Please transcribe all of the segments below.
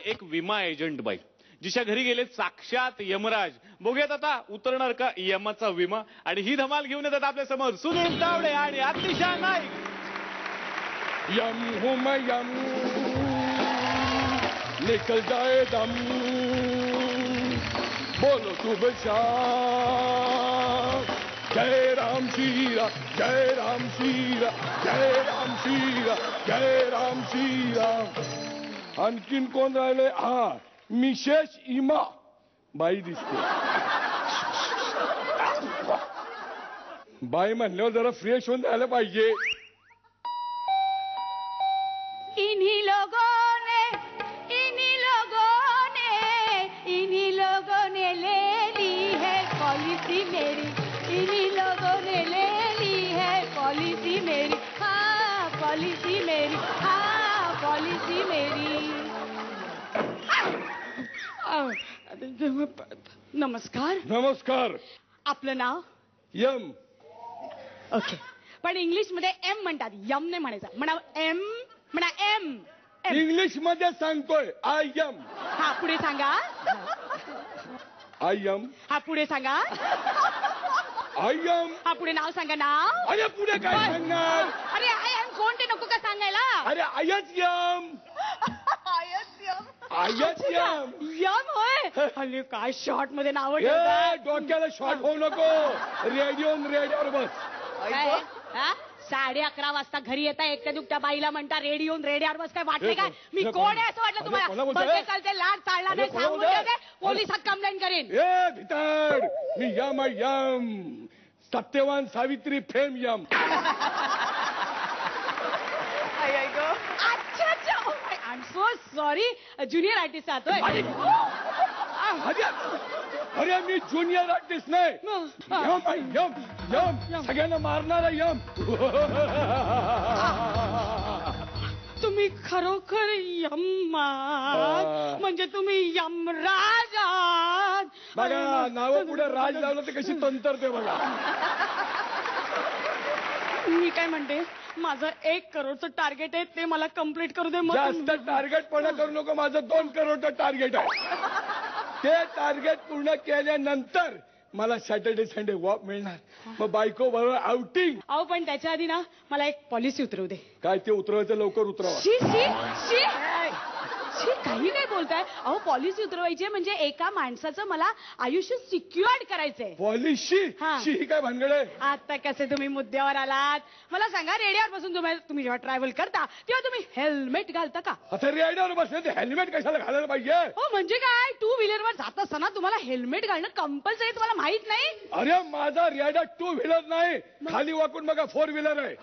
एक विमा एजंट बाई, जिच्या घरी गेले साक्षात यमराज. बघूयात आता उतरणार का यमाचा विमा. आणि ही धमाल घेऊन येतात आपल्या समोर सुनील तावडे आणि अतिशा नाईक. यम हूं मैं यम, निकल जाए दम, बोलो शुभ शाम. जय राम श्री राम, जय राम श्री राम, जय राम श्री राम, जय राम श्री राम. आणखीन कोण राहिले? हा, मिसेस इमा बाई दिसते. बाई म्हणल्यावर जरा फ्रेश होऊन जायला पाहिजे. इन्हीं लोगों ने ले ली है पॉलिसी मेरी. इन्हीं लोगों ने ले ली है पॉलिसी मेरी. हाँ पॉलिसी मेरी, हाँ पॉलिसी मेरी. नमस्कार. नमस्कार. आपलं नाव? यम. ओके, पण इंग्लिश मध्ये एम म्हणतात, यम नाही म्हणायचं. म्हणा एम, म्हणा एम. इंग्लिश मध्ये सांगतोय आय यम. हा पुढे सांगा. I am. हा पुढे सांगा. I am. हा पुढे नाव सांगा. नाव. अरे पुढे काय सांगणार? अरे आय एम कोण ते नको का सांगायला? अरे आयच यम. आयच यम. यम होय. हल्ली काय शॉर्ट मध्ये नाव ए, डोक्याला शॉर्ट होऊ नको. रेडिओवर बस. 11:30 वाजता घरी येता एकट्या दुकट्या बाईला म्हणता रेडिओवर बस. काय वाटले काय मी कोण आहे असं वाटलं तुम्हाला? बसते चालते लाड चालला नाही सांगून ठेवते. पोलिसात कंप्लेंट करेन. ए भिताड, मी यम आहे यम. सत्यवान सावित्री फेम यम. अच्छा अच्छा, I am so sorry. Junior artist आहात. अरे मी ज्युनियर आर्टिस्ट नाही. यम आहे यम. यम सगळ्यांना मारणारा यम. तुम्ही खरोखर यम आहात? म्हणजे तुम्ही यमराज आहात? बघा नाव पुढे राज लावलं तर कशी तंतरते बघा. मी काय म्हणते, माझं 1 करोडचं टार्गेट आहे, ते मला कम्प्लीट करू दे. जास्त टार्गेट पूर्ण करू नको. माझं 2 करोडचं टार्गेट आहे. ते टार्गेट पूर्ण केल्यानंतर मला सॅटर्डे संडे वॉक मिळणार. मग बायको बरोबर आउटिंग. अहो पण त्याच्या आधी ना मला एक पॉलिसी उतरवू दे. काय ते उतरवायचं लवकर उतरवा. शी शी शी शी, काही नाही बोलताय. अहो पॉलिसी उतरवायची म्हणजे एका माणसाचं मला आयुष्य सिक्युअर्ड करायचंय. पॉलिसी? हा. शी ही काय भानगड आहे? आता कसे तुम्ही मुद्द्यावर आलात. मला सांगा, रेडिओवर बसून तुम्ही जेव्हा ट्रॅव्हल करता तेव्हा तुम्ही हेल्मेट घालता का? आता रेडिओवर बसले ते हेल्मेट कशाला घालायला पाहिजे? हो म्हणजे काय, 2 व्हीलरवर जात असताना तुम्हाला हेल्मेट घालणं कंपल्सरी, तुम्हाला माहित नाही? अरे माझा रेडा 2 व्हीलर नाही. खाली वाकून बघा 4 व्हीलर आहे.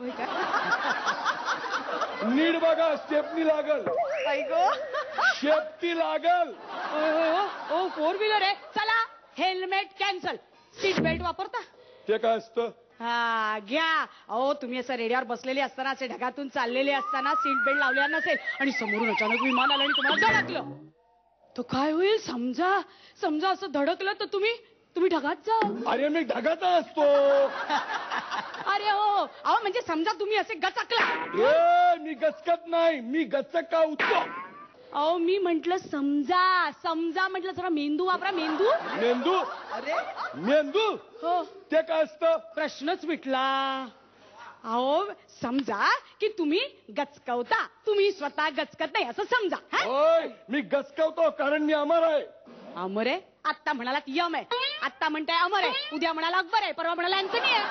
नीट बघा, स्टेपनी लागल. शेफ्टी लागल. ओ 4 व्हीलर आहे. चला हेल्मेट कॅन्सल. सीट बेल्ट वापरता? ते काय असतं? हा घ्या. अहो तुम्ही असं रेडिओवर बसलेले असताना, असे ढगातून चाललेले असताना सीट बेल्ट लावलेला नसेल आणि समोरून अचानक विमान आलं आणि तुम्हाला धडकलं, तर काय होईल? समजा असं धडकलं तर तुम्ही ढगात जा. अरे मी ढगात असतो. अरे हो, अहो म्हणजे समजा तुम्ही असे गचकला. मी गचकत नाही, मी गचका उठतो. अहो मी म्हंटल समजा म्हटलं, जरा मेंदू वापरा. मेंदू. अरे मेंदू? हो. ते काय असतं? प्रश्नच मिटला. अहो समजा की तुम्ही गचकवता, तुम्ही स्वतः गचकत नाही असं समजा. होय, मी गचकवतो कारण मी अमर आहे. अमर आहे? आत्ता म्हणालात यम आहे, आत्ता म्हणताय अमर आहे, उद्या म्हणाला अकबर आहे, परवा म्हणाला अँथनी आहे.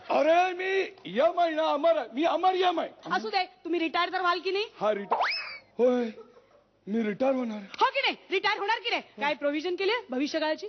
अरे मी यम आहे ना, अमर आहे. मी अमर यम आहे. असू दे, तुम्ही रिटायर तर व्हाल की नाही? हा रिटायर. होय मी रिटायर होणार. हो की नाही? रिटायर होणार की नाही? काय प्रोव्हिजन केली भविष्यकाळाची?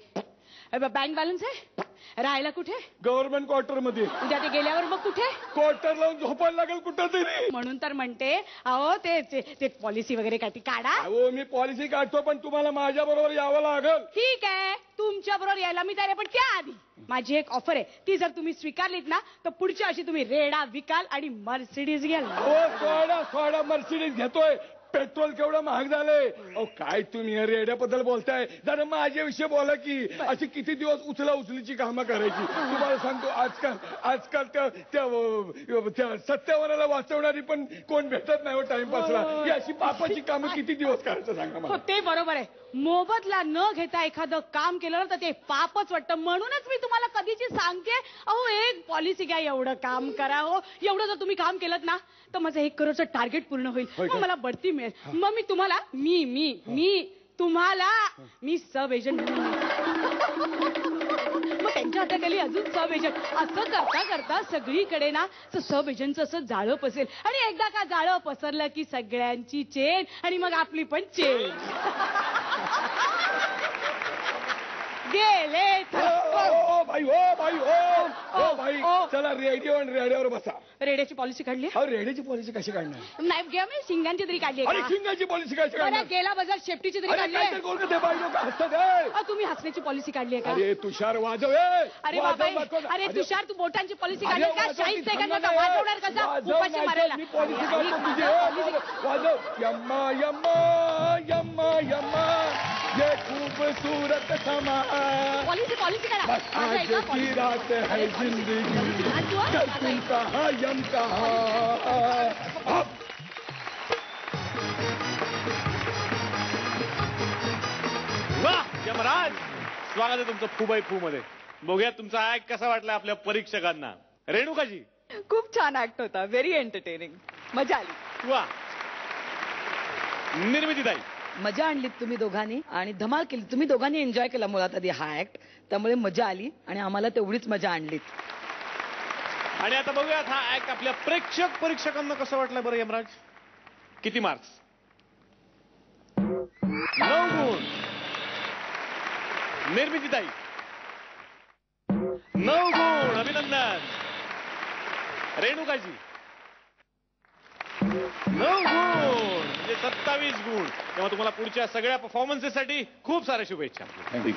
बँक बॅलन्स आहे? राहायला कुठे? गव्हर्नमेंट क्वार्टर मध्ये. उद्या ते गेल्यावर मग कुठे? क्वार्टर लावून झोपायला लागेल कुठं तरी. म्हणून तर म्हणते, अहो ते पॉलिसी वगैरे काय ती काढा. अहो मी पॉलिसी काढतो, पण तुम्हाला माझ्या बरोबर यावं लागेल. ठीक आहे, तुमच्या बरोबर यायला मी तयार आहे, पण त्याआधी माझी एक ऑफर आहे. ती जर तुम्ही स्वीकारलीत ना, तर पुढच्या अशी तुम्ही रेडा विकाल आणि मर्सिडीज घ्याल. हो सोडा मर्सिडीज घेतोय. पेट्रोल केवढं महाग झालंय. अहो काय तुम्ही या रेड्याबद्दल बोलताय, जरा माझ्याविषयी बोला की. अशी किती दिवस उचलीची कामं करायची. तुम्हाला सांगतो आजकाल त्या सत्यावराला वाचवणारी पण कोण भेटत नाही हो टाइमपासला. ही अशी पापाची कामं किती दिवस करायचं सांगा हो मला. ते बरोबर आहे. मोबदला न घेता एखादं काम केलं ना तर ते पापच वाटतं. म्हणूनच मी तुम्हाला कधीची सांगते, अहो एक पॉलिसी घ्या, एवढं काम करा हो. एवढं जर तुम्ही काम केलं ना तर माझं 1 करोडचं टार्गेट पूर्ण होईल. मग मला बढती मिळेल. मग मी तुम्हाला मी सब एजंट मग त्यांच्या हाताखाली अजून सब एजंट असं करता करता सगळीकडे ना सब एजंटचं असं जाळं पसेल. आणि एकदा का जाळं पसरलं की सगळ्यांची चेन आणि मग आपली पण चेन. गेले भाई चला रेडिओवर बसा. रेड्याची पॉलिसी काढली. अहो रेडिओची पॉलिसी कशी काढणार. नाही घ्या मी शिंगांची तरी काढली. अरे शिंगाची पॉलिसी कशी काढणार. गेला बाजार शेफ्टीची तरी काढली. तुम्ही हसण्याची पॉलिसी काढली आहे का. अरे तुषार वाजव. अरे बाबा अरे तुषार तू बोटांची पॉलिसी काढली का. 40 सेकंदाचा वाजवणार कसा उपाशी मारायला. पॉलिसी काढतो तुझी. वाजव. यम्मा यम्मा यम्मा यम्मा ये खूबसूरत समा. पॉलिसी काढा. आज की रात है जिंदगी कल तुम कहाँ यम कहाँ. वाह यमराज, स्वागत आहे तुमचं फू बाय फू मध्ये. बघूया तुमचा ऍक्ट कसा वाटला आपल्या परीक्षकांना. रेणुकाजी. खूप छान ऍक्ट होता. Very entertaining. मजा आली. वा. निर्मितीताई. मजा आणलीत तुम्ही दोघांनी आणि धमाल केली. तुम्ही दोघांनी एन्जॉय केला मुळात आधी हा ऍक्ट, त्यामुळे मजा आली आणि आम्हाला तेवढीच मजा आणलीत. आणि आता बघूयात हा ऍक्ट आपल्या परीक्षकांना कसं वाटलं बरं यमराज. किती मार्क्स. 9 गुण. निर्मितीताई. 9 गुण. अभिनंदन. रेणुकाजी. 9 गुण म्हणजे 27 गुण. तेव्हा तुम्हाला पुढच्या सगळ्या परफॉर्मन्सेससाठी खूप साऱ्या शुभेच्छा. थँक्यू.